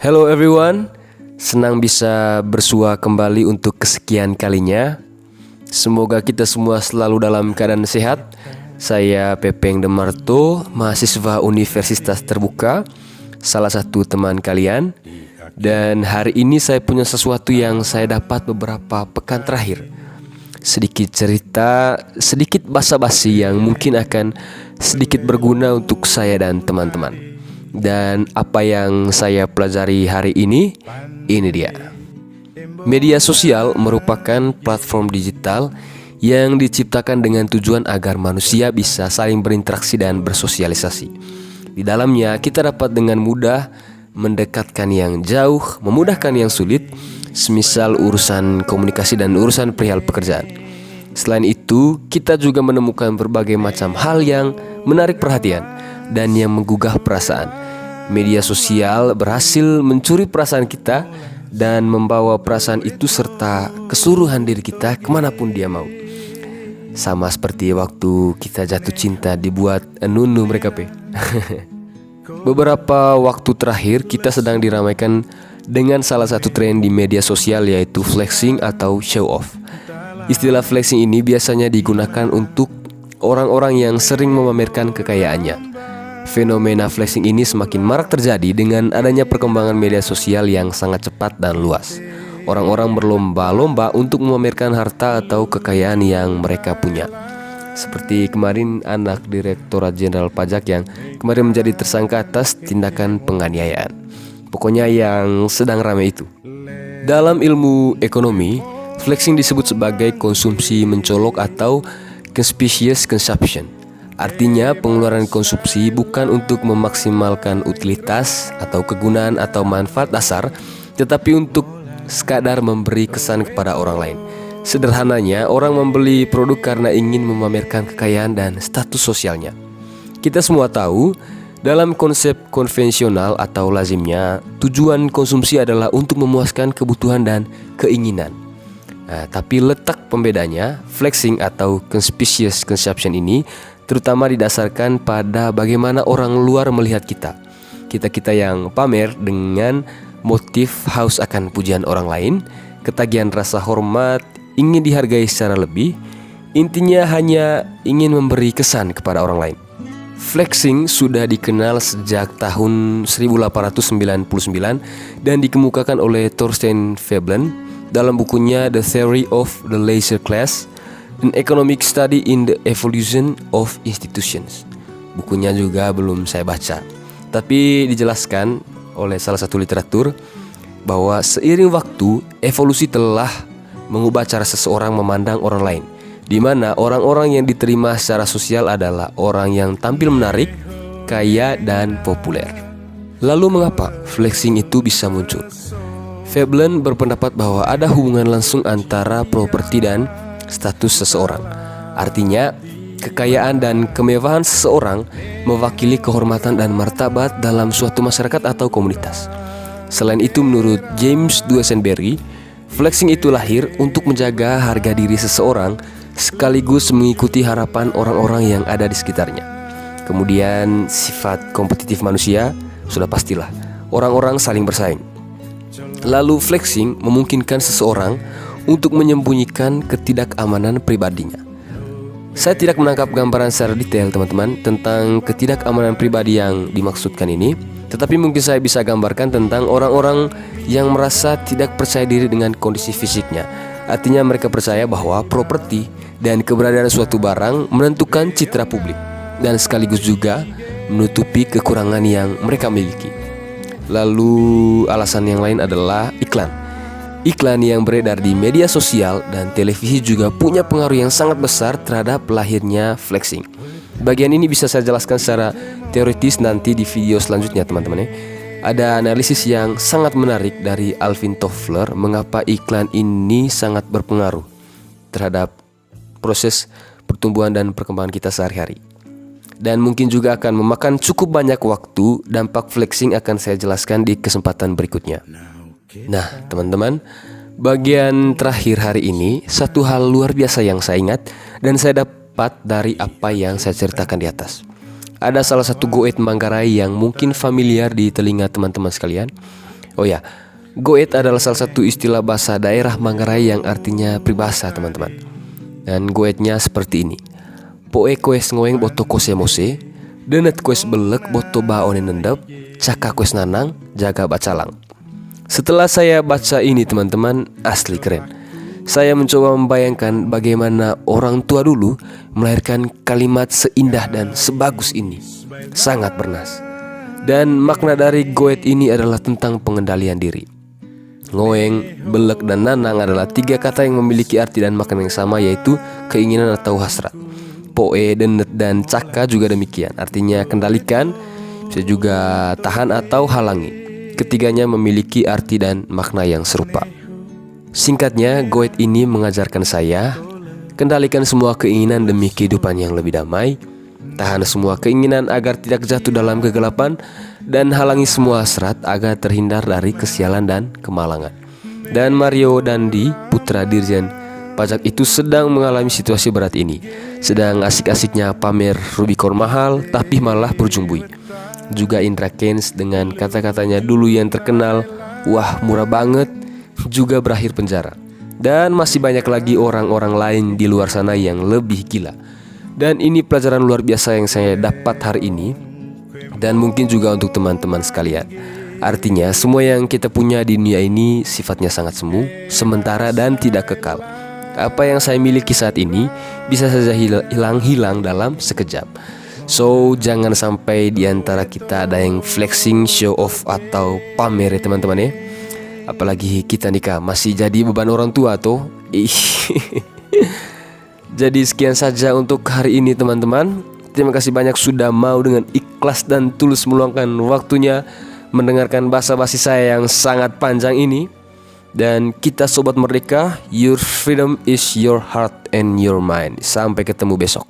Hello everyone, senang bisa bersua kembali untuk kesekian kalinya. Semoga kita semua selalu dalam keadaan sehat. Saya Pepeng Demarto, mahasiswa Universitas Terbuka, salah satu teman kalian. Dan hari ini saya punya sesuatu yang saya dapat beberapa pekan terakhir. Sedikit cerita, sedikit basa-basi yang mungkin akan sedikit berguna untuk saya dan teman-teman. Dan apa yang saya pelajari hari ini dia. Media sosial merupakan platform digital yang diciptakan dengan tujuan agar manusia bisa saling berinteraksi dan bersosialisasi. Di dalamnya kita dapat dengan mudah mendekatkan yang jauh, memudahkan yang sulit, semisal urusan komunikasi dan urusan perihal pekerjaan. Selain itu, kita juga menemukan berbagai macam hal yang menarik perhatian dan yang menggugah perasaan. Media sosial berhasil mencuri perasaan kita dan membawa perasaan itu serta keseluruhan diri kita kemanapun dia mau. Sama seperti waktu kita jatuh cinta dibuat nunu mereka pe. Beberapa waktu terakhir kita sedang diramaikan dengan salah satu tren di media sosial, yaitu flexing atau show off. Istilah flexing ini biasanya digunakan untuk orang-orang yang sering memamerkan kekayaannya. Fenomena flexing ini semakin marak terjadi dengan adanya perkembangan media sosial yang sangat cepat dan luas. Orang-orang berlomba-lomba untuk memamerkan harta atau kekayaan yang mereka punya. Seperti kemarin anak Direktorat Jenderal Pajak yang kemarin menjadi tersangka atas tindakan penganiayaan. Pokoknya yang sedang ramai itu. Dalam ilmu ekonomi, flexing disebut sebagai konsumsi mencolok atau conspicuous consumption. Artinya pengeluaran konsumsi bukan untuk memaksimalkan utilitas atau kegunaan atau manfaat dasar, tetapi untuk sekadar memberi kesan kepada orang lain. Sederhananya, orang membeli produk karena ingin memamerkan kekayaan dan status sosialnya. Kita semua tahu, dalam konsep konvensional atau lazimnya, tujuan konsumsi adalah untuk memuaskan kebutuhan dan keinginan. Tapi letak pembedanya, flexing atau conspicuous consumption ini terutama didasarkan pada bagaimana orang luar melihat kita. Kita yang pamer dengan motif haus akan pujian orang lain, ketagihan rasa hormat, ingin dihargai secara lebih, intinya hanya ingin memberi kesan kepada orang lain. Flexing sudah dikenal sejak tahun 1899 dan dikemukakan oleh Thorstein Veblen dalam bukunya The Theory of the Leisure Class, An Economic Study in the Evolution of Institutions. Bukunya juga belum saya baca, tapi dijelaskan oleh salah satu literatur bahwa seiring waktu, evolusi telah mengubah cara seseorang memandang orang lain, di mana orang-orang yang diterima secara sosial adalah orang yang tampil menarik, kaya, dan populer. Lalu mengapa flexing itu bisa muncul? Veblen berpendapat bahwa ada hubungan langsung antara properti dan status seseorang. Artinya, kekayaan dan kemewahan seseorang mewakili kehormatan dan martabat dalam suatu masyarakat atau komunitas. Selain itu, menurut James Dusenberry, flexing itu lahir untuk menjaga harga diri seseorang sekaligus mengikuti harapan orang-orang yang ada di sekitarnya. Kemudian, sifat kompetitif manusia sudah pastilah, orang-orang saling bersaing. Lalu flexing memungkinkan seseorang untuk menyembunyikan ketidakamanan pribadinya. Saya tidak menangkap gambaran secara detail teman-teman tentang ketidakamanan pribadi yang dimaksudkan ini, tetapi mungkin saya bisa gambarkan tentang orang-orang yang merasa tidak percaya diri dengan kondisi fisiknya. Artinya mereka percaya bahwa properti dan keberadaan suatu barang menentukan citra publik dan sekaligus juga menutupi kekurangan yang mereka miliki. Lalu alasan yang lain adalah iklan. Iklan yang beredar di media sosial dan televisi juga punya pengaruh yang sangat besar terhadap lahirnya flexing. Bagian ini bisa saya jelaskan secara teoritis nanti di video selanjutnya teman-teman ya. Ada analisis yang sangat menarik dari Alvin Toffler mengapa iklan ini sangat berpengaruh terhadap proses pertumbuhan dan perkembangan kita sehari-hari. Dan mungkin juga akan memakan cukup banyak waktu. Dampak flexing akan saya jelaskan di kesempatan berikutnya. Nah teman-teman, bagian terakhir hari ini satu hal luar biasa yang saya ingat dan saya dapat dari apa yang saya ceritakan di atas. Ada salah satu goet Manggarai yang mungkin familiar di telinga teman-teman sekalian. Oh ya, goet adalah salah satu istilah bahasa daerah Manggarai yang artinya pribahasa teman-teman. Dan goetnya seperti ini. Poe koes ngoeng boto kose mose, denet koes belek boto baone nendep, caka koes nanang, jaga bacalang. Setelah saya baca ini teman-teman, asli keren. Saya mencoba membayangkan bagaimana orang tua dulu melahirkan kalimat seindah dan sebagus ini. Sangat bernas. Dan makna dari goet ini adalah tentang pengendalian diri. Ngoeng, belek, dan nanang adalah tiga kata yang memiliki arti dan makna yang sama, yaitu keinginan atau hasrat. Poe, denet, dan caka juga demikian. Artinya kendalikan, bisa juga tahan atau halangi. Ketiganya memiliki arti dan makna yang serupa. Singkatnya, goet ini mengajarkan saya kendalikan semua keinginan demi kehidupan yang lebih damai, tahan semua keinginan agar tidak jatuh dalam kegelapan, dan halangi semua hasrat agar terhindar dari kesialan dan kemalangan. Dan Mario Dandi, putra Dirjen Pajak itu sedang mengalami situasi berat ini. Sedang asik-asiknya pamer Rubicon mahal, tapi malah berujung bui. Juga Indra Kents dengan kata-katanya dulu yang terkenal, wah murah banget, juga berakhir penjara. Dan masih banyak lagi orang-orang lain di luar sana yang lebih gila. Dan ini pelajaran luar biasa yang saya dapat hari ini, dan mungkin juga untuk teman-teman sekalian. Artinya semua yang kita punya di dunia ini sifatnya sangat semu, sementara dan tidak kekal. Apa yang saya miliki saat ini bisa saja hilang dalam sekejap. So jangan sampai di antara kita ada yang flexing, show off, atau pamer ya teman-teman ya. Apalagi kita nikah masih jadi beban orang tua tuh. Jadi sekian saja untuk hari ini teman-teman. Terima kasih banyak sudah mau dengan ikhlas dan tulus meluangkan waktunya mendengarkan basa-basi saya yang sangat panjang ini. Dan kita Sobat Merdeka, your freedom is your heart and your mind. Sampai ketemu besok.